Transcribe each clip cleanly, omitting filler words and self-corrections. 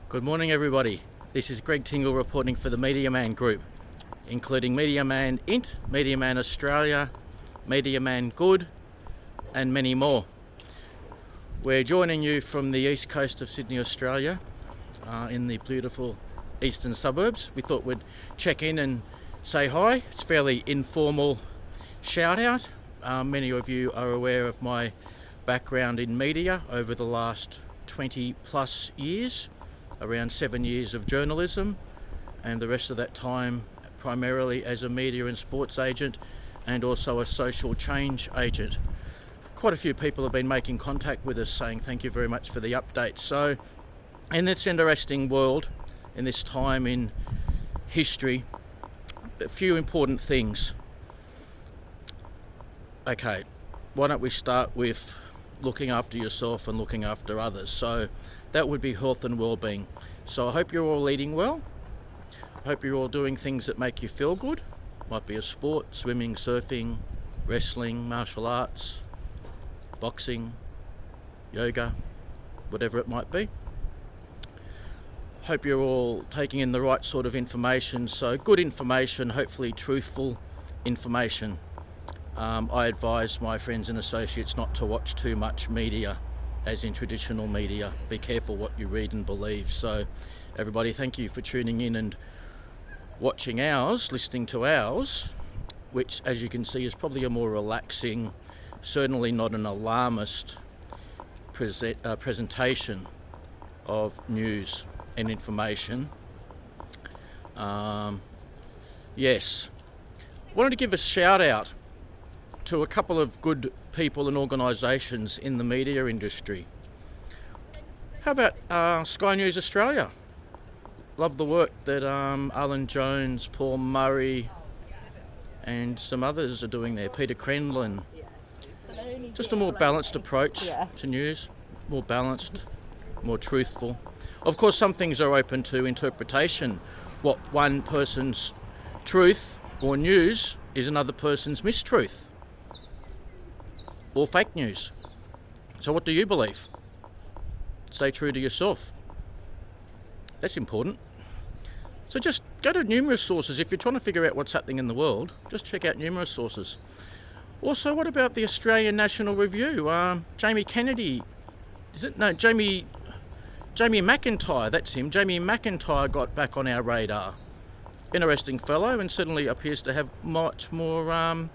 Good morning, everybody. This is Greg Tingle reporting for the Media Man Group, including Media Man Int, Media Man Australia, Media Man Good, and many more. We're joining you from the east coast of Sydney, Australia, in the beautiful eastern suburbs. We thought we'd check in and say hi. It's a fairly informal shout out. Many of you are aware of my background in media over the last 20 plus years, around 7 years of journalism, and the rest of that time primarily as a media and sports agent and also a social change agent. Quite a few people have been making contact with us saying thank you very much for the updates. So in this interesting world, in this time in history, a few important things. Okay, why don't we start with looking after yourself and looking after others. So that would be health and well-being. So I hope you're all eating well. I hope you're all doing things that make you feel good. Might be a sport, swimming, surfing, wrestling, martial arts, boxing, yoga, whatever it might be. Hope you're all taking in the right sort of information. So good information, hopefully truthful information. I advise my friends and associates not to watch too much media, as in traditional media. Be careful what you read and believe. So everybody, thank you for tuning in and watching ours, listening to ours, which as you can see is probably a more relaxing, certainly not an alarmist presentation of news and information. Yes, wanted to give a shout out to a couple of good people and organisations in the media industry. How about Sky News Australia? Love the work that Alan Jones, Paul Murray and some others are doing there. Peter Crenlin. Just a more balanced approach to news, more balanced, more truthful. Of course, some things are open to interpretation. What one person's truth or news is another person's mistruth or fake news. So what do you believe? Stay true to yourself. That's important. So just go to numerous sources. If you're trying to figure out what's happening in the world, just check out numerous sources. Also, what about the Australian National Review? Jamie Kennedy, is it? No, Jamie McIntyre, that's him. Jamie McIntyre got back on our radar. Interesting fellow, and certainly appears to have much more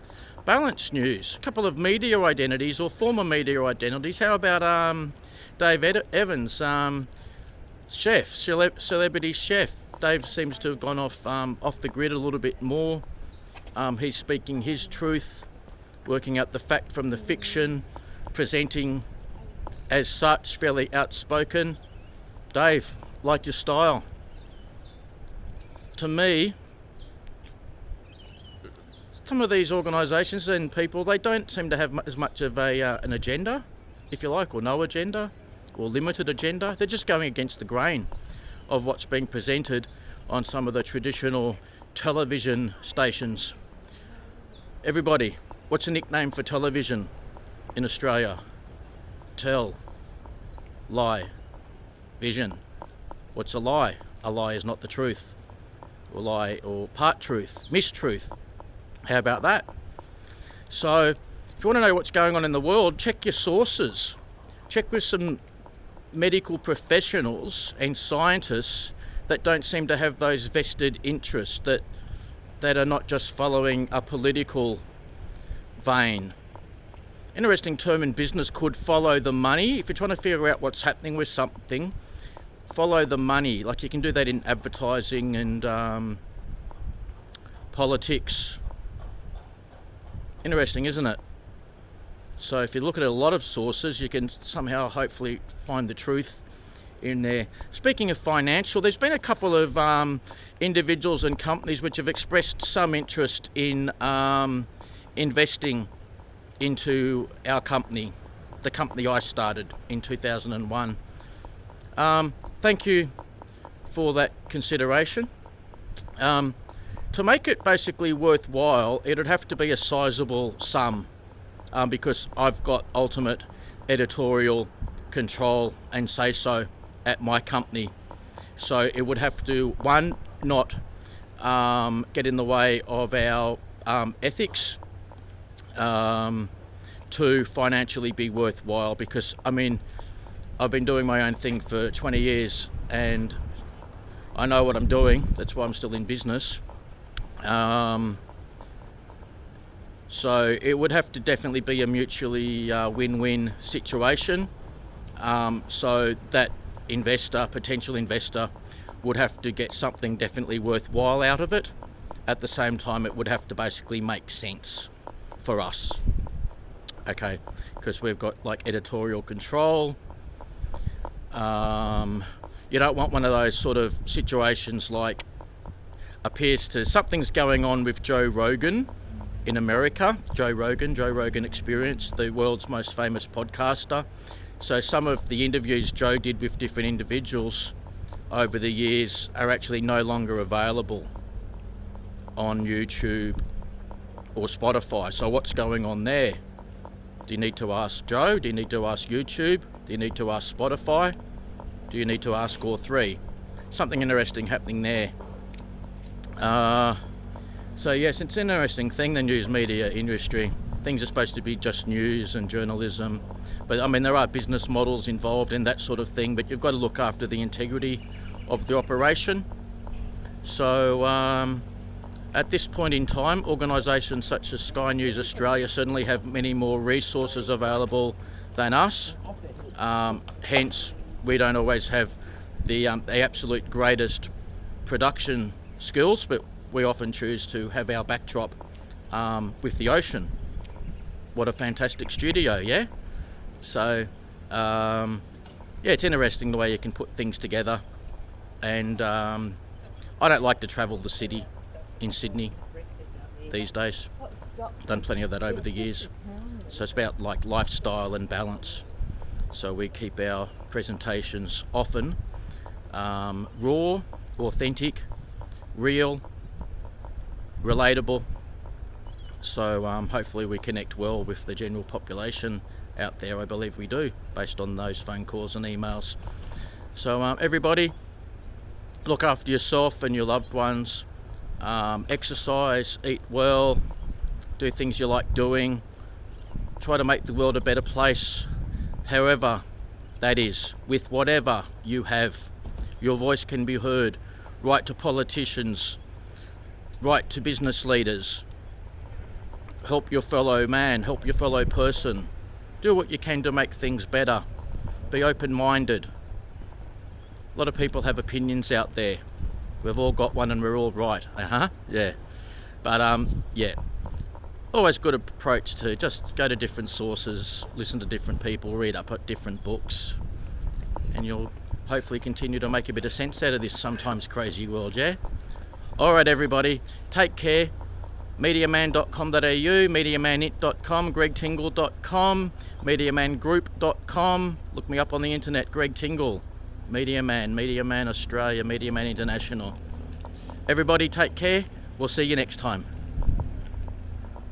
balanced news. A couple of media identities or former media identities. How about Dave Evans, celebrity chef? Dave seems to have gone off the grid a little bit more. He's speaking his truth, working out the fact from the fiction, presenting as such, fairly outspoken. Dave, like your style. To me, some of these organisations and people, they don't seem to have as much of an agenda, if you like, or no agenda, or limited agenda. They're just going against the grain of what's being presented on some of the traditional television stations. Everybody, what's a nickname for television in Australia? Tell, lie, vision. What's a lie? A lie is not the truth. Or lie, or part truth, mistruth. How about that? So if you want to know what's going on in the world, check your sources. Check with some medical professionals and scientists that don't seem to have those vested interests, that are not just following a political vein. Interesting term in business could follow the money. If you're trying to figure out what's happening with something, follow the money. Like you can do that in advertising and politics. Interesting, isn't it? So if you look at a lot of sources, you can somehow hopefully find the truth in there. Speaking of financial, there's been a couple of individuals and companies which have expressed some interest in investing into our company, the company I started in 2001. Thank you for that consideration. To make it basically worthwhile, it'd have to be a sizable sum, because I've got ultimate editorial control and say-so at my company. So it would have to, one, not get in the way of our ethics, to financially be worthwhile, because I mean, I've been doing my own thing for 20 years and I know what I'm doing. That's why I'm still in business. So it would have to definitely be a mutually win-win situation. So that potential investor, would have to get something definitely worthwhile out of it. At the same time, it would have to basically make sense for us. Okay, because we've got like editorial control. You don't want one of those sort of situations like something's going on with Joe Rogan in America. Joe Rogan Experience, the world's most famous podcaster. So some of the interviews Joe did with different individuals over the years are actually no longer available on YouTube or Spotify. So what's going on there? Do you need to ask Joe? Do you need to ask YouTube? Do you need to ask Spotify? Do you need to ask all three? Something interesting happening there. So yes, it's an interesting thing, the news media industry. Things are supposed to be just news and journalism, but I mean, there are business models involved in that sort of thing, but you've got to look after the integrity of the operation. So at this point in time, organisations such as Sky News Australia certainly have many more resources available than us. Hence, we don't always have the absolute greatest production skills, but we often choose to have our backdrop with the ocean. What a fantastic studio, yeah? So, yeah, it's interesting the way you can put things together. And I don't like to travel the city in Sydney these days. Done plenty of that over the years. So it's about like lifestyle and balance. So we keep our presentations often raw, authentic, real, relatable. So hopefully we connect well with the general population out there. I believe we do, based on those phone calls and emails. So everybody, look after yourself and your loved ones. Exercise, eat well, do things you like doing. Try to make the world a better place, however that is, with whatever you have. Your voice can be heard. Write to politicians, write to business leaders. Help your fellow man, help your fellow person. Do what you can to make things better. Be open-minded. A lot of people have opinions out there. We've all got one and we're all right. Yeah. But yeah. Always good approach to just go to different sources, listen to different people, read up at different books, and you'll hopefully continue to make a bit of sense out of this sometimes crazy world, yeah? Alright everybody, take care. Mediaman.com.au, MediamanInt.com, GregTingle.com, MediamanGroup.com. Look me up on the internet, Greg Tingle. Mediaman Australia, Mediaman International. Everybody take care. We'll see you next time.